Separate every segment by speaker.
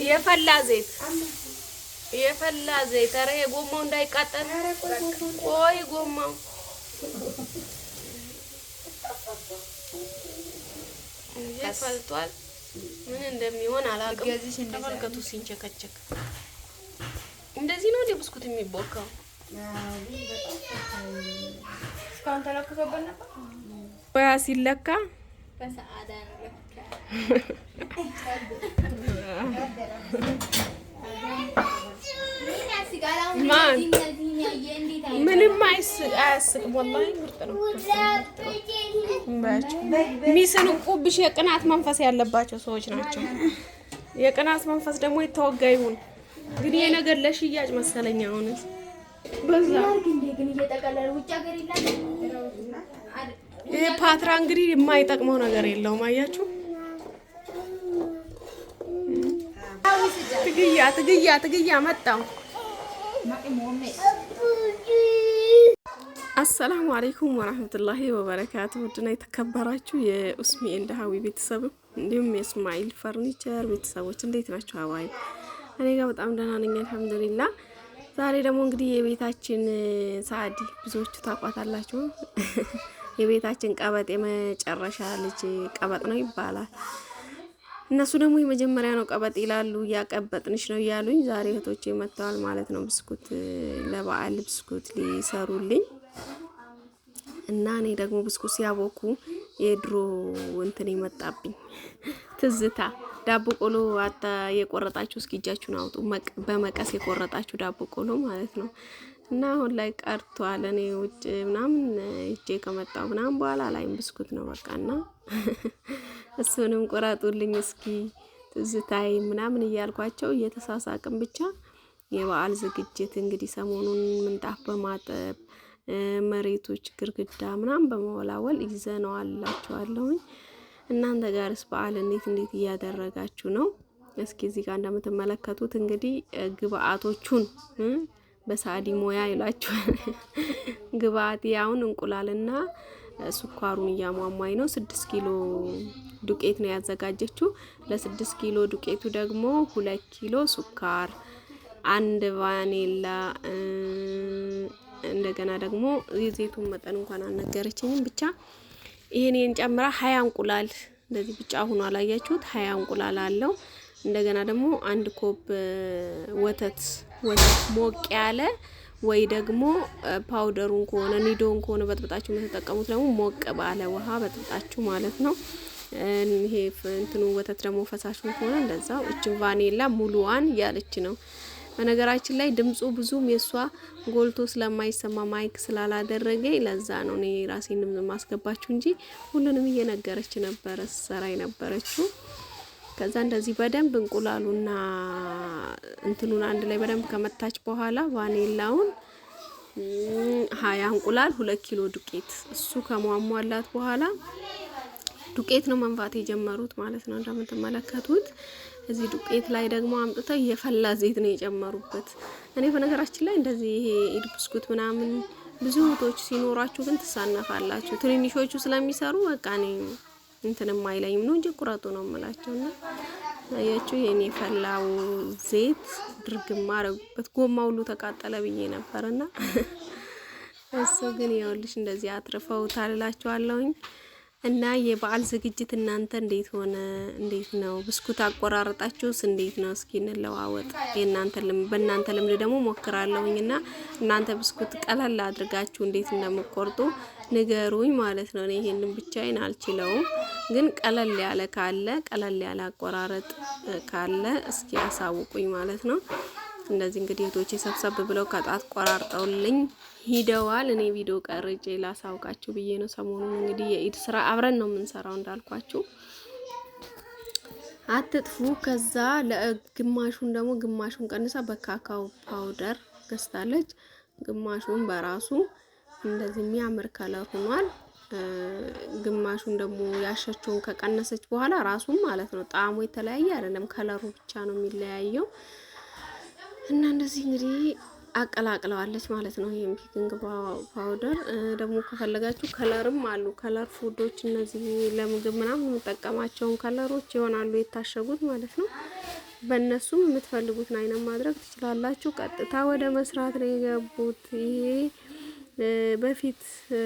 Speaker 1: የፈላ ዘይት ኧረ የጎማው እንዳይቃጠል ቆይ ጎማው ፈልቷል ምን እንደሚሆን አላውቅም ተመልከቱ ሲንቸከቸክ እንደዚህ ነው ብስኩት የሚቦካው
Speaker 2: እስካሁን ተለክቶበት ነበር
Speaker 1: ወያ ሲለካ
Speaker 2: በሰዓዳ ነው ለካ
Speaker 1: ምንም አያስቅም ወላሂ ምርጥ ነው የሚስቁብሽ የቅናት መንፈስ ያለባቸው ሰዎች ናቸው የቅናት መንፈስ ደግሞ የተወጋ ይሁን ግን ይሄ ነገር ለሽያጭ መሰለኝ አሁንስ በዛ
Speaker 2: ግን እየተቀለለ ውጭ ሀገር ይላል
Speaker 1: ይሄ ፓትራ እንግዲህ የማይጠቅመው ነገር የለውም አያችሁ ትግያ መጣው አሰላሙ አለይኩም ወራህመቱላሂ ወበረካቱ ውድና የተከበራችሁ የኡስሚ ኤንድ ሀዊ ቤተሰብ እንዲሁም የእስማኤል ፈርኒቸር ቤተሰቦች እንዴት ናችሁ? አባይ እኔ ጋር በጣም ደህና ነኝ አልሐምዱሊላህ። ዛሬ ደግሞ እንግዲህ የቤታችን ሳዲ ብዙዎቹ ታውቋታላችሁ የቤታችን ቀበጥ የመጨረሻ ልጅ ቀበጥ ነው ይባላል። እነሱ ደግሞ የመጀመሪያ ነው ቀበጥ ይላሉ ያቀበጥንሽ ነው ያሉኝ። ዛሬ እህቶቼ መጥተዋል ማለት ነው ብስኩት ለበዓል ብስኩት ሊሰሩልኝ እና እኔ ደግሞ ብስኩት ሲያቦኩ የድሮ እንትን ይመጣብኝ ትዝታ ዳቦ ቆሎ አታ የቆረጣችሁ እስኪ እጃችሁን አውጡ በመቀስ የቆረጣችሁ ዳቦ ቆሎ ማለት ነው እና አሁን ላይ ቀርቷል። እኔ ውጭ ምናምን እጄ ከመጣው ምናምን በኋላ ላይም ብስኩት ነው በቃና እሱንም ቆራጡልኝ እስኪ ትዝታይ ምናምን እያልኳቸው እየተሳሳቅን ብቻ የበዓል ዝግጅት እንግዲህ ሰሞኑን ምንጣፍ በማጠብ መሬቶች ግርግዳ ምናምን በመወላወል ይዘነዋላችኋለሁ። እናንተ ጋርስ በዓል እንዴት እያደረጋችሁ ነው? እስኪ እዚህ ጋር እንደምትመለከቱት እንግዲህ ግብአቶቹን በሳዲ ሞያ ይላችኋል ግብአት ያውን እንቁላልና ስኳሩን እያሟሟኝ ነው። 6 ኪሎ ዱቄት ነው ያዘጋጀችው። ለ6 ኪሎ ዱቄቱ ደግሞ 2 ኪሎ ስኳር፣ 1 ቫኒላ እንደገና ደግሞ የዘይቱን መጠን እንኳን አልነገረችኝም። ብቻ ይሄንን ጨምራ 20 እንቁላል እንደዚህ ብቻ ሆኖ አላያችሁት 20 እንቁላል አለው። እንደገና ደግሞ 1 ኮብ ወተት ሞቅ ያለ ወይ ደግሞ ፓውደሩን ከሆነ ኒዶን ከሆነ በጥብጣችሁ የምትጠቀሙት ደግሞ ሞቅ ባለ ውሃ በጥብጣችሁ ማለት ነው። ይሄ እንትኑ ወተት ደግሞ ፈሳሹን ከሆነ እንደዛው እቺ ቫኒላ ሙሉዋን ያለች ነው። በነገራችን ላይ ድምጹ ብዙም የሷ ጎልቶ ስለማይሰማ ማይክ ስላላደረገ ለዛ ነው እኔ ራሴን ማስገባችሁ እንጂ ሁሉንም እየነገረች ነበር ሰራ የነበረችው። ከዛ እንደዚህ በደንብ እንቁላሉና እንትኑን አንድ ላይ በደንብ ከመታች በኋላ ቫኒላውን 20 እንቁላል 2 ኪሎ ዱቄት እሱ ከሟሟላት በኋላ ዱቄት ነው መንፋት የጀመሩት ማለት ነው እንደምትመለከቱት። እዚህ ዱቄት ላይ ደግሞ አምጥተው የፈላ ዘይት ነው የጨመሩበት። እኔ በነገራችን ላይ እንደዚህ ይሄ ኢድ ብስኩት ምናምን ብዙ እህቶች ሲኖራችሁ ግን ትሳነፋላችሁ። ትንንሾቹ ስለሚሰሩ በቃ እኔ እንትንም አይለኝም ነው እንጂ ቁረጡ ነው የምላቸውና አያችሁ የኔ ፈላው ዘይት ድርግም ማረጉበት ጎማ ሁሉ ተቃጠለ ብዬ ነበርና እሱ ግን ይኸውልሽ እንደዚህ አትርፈውታል እላችኋለሁኝ። እና የበዓል ዝግጅት እናንተ እንዴት ሆነ? እንዴት ነው ብስኩት አቆራረጣችሁስ እንዴት ነው? እስኪ እንለዋወጥ። በእናንተ ልምድ ደግሞ ሞክራለሁኝና እናንተ ብስኩት ቀለል አድርጋችሁ እንዴት እንደምትቆርጡ ንገሩኝ ማለት ነው። እኔ ይሄንን ብቻዬን አልችለውም፣ ግን ቀለል ያለ አቆራረጥ ካለ እስኪ ያሳውቁኝ ማለት ነው። እንደዚህ እንግዲህ እህቶቼ ሰብሰብ ብለው ከጣት ቆራርጠውልኝ ሂደዋል። እኔ ቪዲዮ ቀርጬ ላሳውቃችሁ ብዬ ነው። ሰሞኑን እንግዲህ የኢድ ስራ አብረን ነው የምንሰራው እንዳልኳችሁ አትጥፉ። ከዛ ግማሹን ቀንሳ በካካው ፓውደር ገዝታለች። ግማሹን በራሱ እንደዚህ የሚያምር ከለር ሆኗል። ግማሹን ደግሞ ያሸችውን ከቀነሰች በኋላ ራሱን ማለት ነው ጣዕሙ የተለያየ አይደለም፣ ከለሩ ብቻ ነው የሚለያየው። እና እንደዚህ እንግዲህ አቀላቅለዋለች ማለት ነው። ይሄን ቤኪንግ ፓውደር ደግሞ ከፈለጋችሁ ከለርም አሉ። ከለር ፉዶች እነዚህ ለምግብ ምናምን የምንጠቀማቸውን ከለሮች ይሆናሉ የታሸጉት ማለት ነው። በእነሱም የምትፈልጉትን አይነት ማድረግ ትችላላችሁ። ቀጥታ ወደ መስራት ነው የገቡት። ይሄ በፊት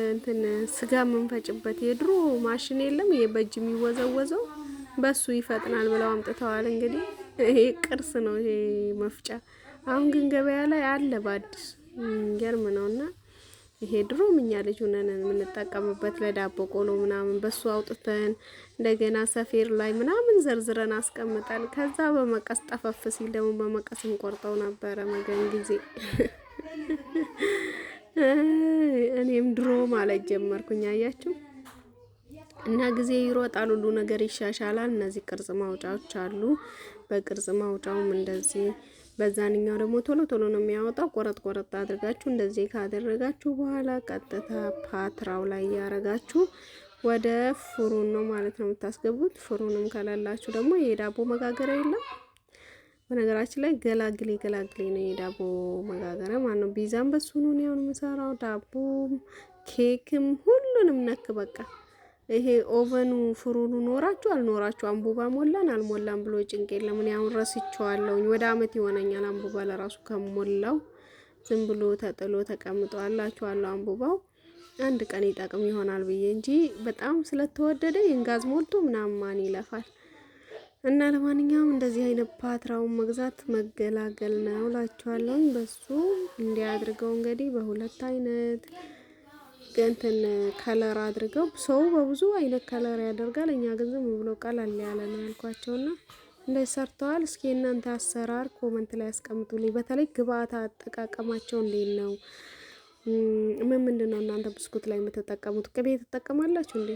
Speaker 1: እንትን ስጋ የምንፈጭበት የድሮ ማሽን የለም፣ ይሄ በእጅ የሚወዘወዘው በሱ ይፈጥናል ብለው አምጥተዋል። እንግዲህ ይሄ ቅርስ ነው ይሄ መፍጫ። አሁን ግን ገበያ ላይ አለ በአዲስ ገርም ነውና ይሄ ድሮም እኛ ልጅ ሆነን የምንጠቀምበት ለዳቦ ቆሎ ምናምን በሱ አውጥተን እንደገና ሰፌር ላይ ምናምን ዘርዝረን አስቀምጠን ከዛ በመቀስ ጠፈፍ ሲል ደግሞ በመቀስ እንቆርጠው ነበረ መገን ጊዜ። እኔም ድሮ ማለት ጀመርኩኝ አያችሁ። እና ጊዜ ይሮጣል፣ ሁሉ ነገር ይሻሻላል። እነዚህ ቅርጽ ማውጫዎች አሉ። በቅርጽ ማውጫውም እንደዚህ በዛንኛው ደግሞ ቶሎ ቶሎ ነው የሚያወጣው። ቆረጥ ቆረጥ አድርጋችሁ እንደዚህ ካደረጋችሁ በኋላ ቀጥታ ፓትራው ላይ ያረጋችሁ ወደ ፍሩን ነው ማለት ነው የምታስገቡት። ፍሩንም ከላላችሁ ደግሞ የዳቦ መጋገሪያ የለም። በነገራችን ላይ ገላግሌ ነው የዳቦ መጋገሪያ ማለት ነው። ቢዛም በሱ ነው ያው የምሰራው፣ ዳቦም ኬክም ሁሉንም ነክ በቃ። ይሄ ኦቨኑ ፍሩኑ ኖራችሁ አልኖራችሁ አንቡባ ሞላን አልሞላን ብሎ ጭንቅ የለም። እኔ አሁን ረስቼዋለሁኝ። ወደ አመት ይሆነኛል አንቡባ ለራሱ ከሞላው ዝም ብሎ ተጥሎ ተቀምጧላችኋለሁ። አንቡባው አንድ ቀን ይጠቅም ይሆናል ብዬ እንጂ በጣም ስለተወደደ የንጋዝ ሞልቶ ምናምን ማን ይለፋል። እና ለማንኛውም እንደዚህ አይነት ፓትራውን መግዛት መገላገል ነው እላችኋለሁኝ። በሱ እንዲያድርገው እንግዲህ በሁለት አይነት እንትን ከለር አድርገው ሰው በብዙ አይነት ከለር ያደርጋል። እኛ ግን ዝም ብሎ ቀላል ያለ ነው ያልኳቸውና እንደዚህ ሰርተዋል። እስኪ እናንተ አሰራር ኮመንት ላይ ያስቀምጡልኝ። በተለይ ግብአት አጠቃቀማቸው እንዴት ነው? ምንድነው እናንተ ብስኩት ላይ የምትጠቀሙት? ቅቤ ትጠቀማላችሁ እንዴ?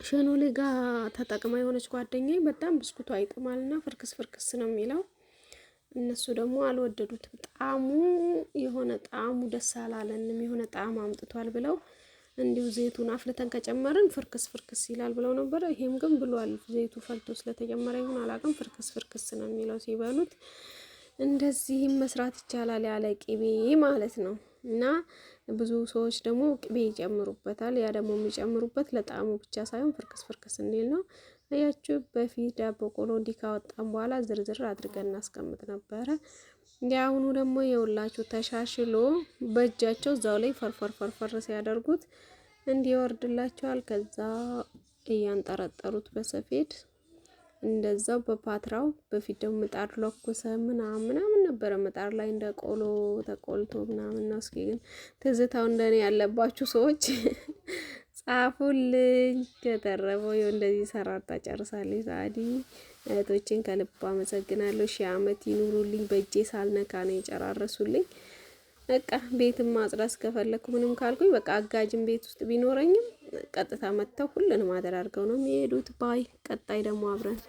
Speaker 1: ሸኖሌ ጋር ተጠቅማ የሆነች ጓደኛዬ በጣም ብስኩቱ አይጥማልና ፍርክስ ፍርክስ ነው የሚለው። እነሱ ደግሞ አልወደዱትም። ጣዕሙ የሆነ ጣዕሙ ደስ አላለንም፣ የሆነ ጣዕም አምጥቷል ብለው እንዲሁ ዘይቱን አፍልተን ከጨመርን ፍርክስ ፍርክስ ይላል ብለው ነበር። ይሄም ግን ብሏል። ዘይቱ ፈልቶ ስለተጨመረ ይሁን አላውቅም፣ ፍርክስ ፍርክስ ነው የሚለው ሲበሉት። እንደዚህም መስራት ይቻላል ያለ ቅቤ ማለት ነው። እና ብዙ ሰዎች ደግሞ ቅቤ ይጨምሩበታል። ያ ደግሞ የሚጨምሩበት ለጣዕሙ ብቻ ሳይሆን ፍርክስ ፍርክስ እንዲል ነው። አያችሁ በፊት ዳቦ ቆሎ እንዲህ ካወጣን በኋላ ዝርዝር አድርገን እናስቀምጥ ነበረ። የአሁኑ ደግሞ የውላችሁ ተሻሽሎ በእጃቸው እዛው ላይ ፈርፈር ሲያደርጉት እንዲወርድላቸዋል። ከዛ እያንጠረጠሩት በሰፌድ እንደዛው በፓትራው። በፊት ደግሞ ምጣድ ለኩሰ ምናምን ነበረ ምጣድ ላይ እንደ ቆሎ ተቆልቶ ምናምን ነው። እስኪ ግን ትዝታው እንደኔ ያለባችሁ ሰዎች ጻፉልኝ። ከተረፈው እንደዚህ ሰራርታ ጨርሳለች ሳዲ። እህቶችን ከልብ አመሰግናለሁ። 1000 አመት ይኑሩልኝ። በእጄ ሳልነካ ነው የጨራረሱልኝ። በቃ ቤትም ማጽዳት ከፈለኩ ምንም ካልኩኝ በቃ አጋጅም ቤት ውስጥ ቢኖረኝም ቀጥታ መጥተው ሁሉንም አደራርገው ነው የሚሄዱት። ባይ ቀጣይ ደግሞ አብረን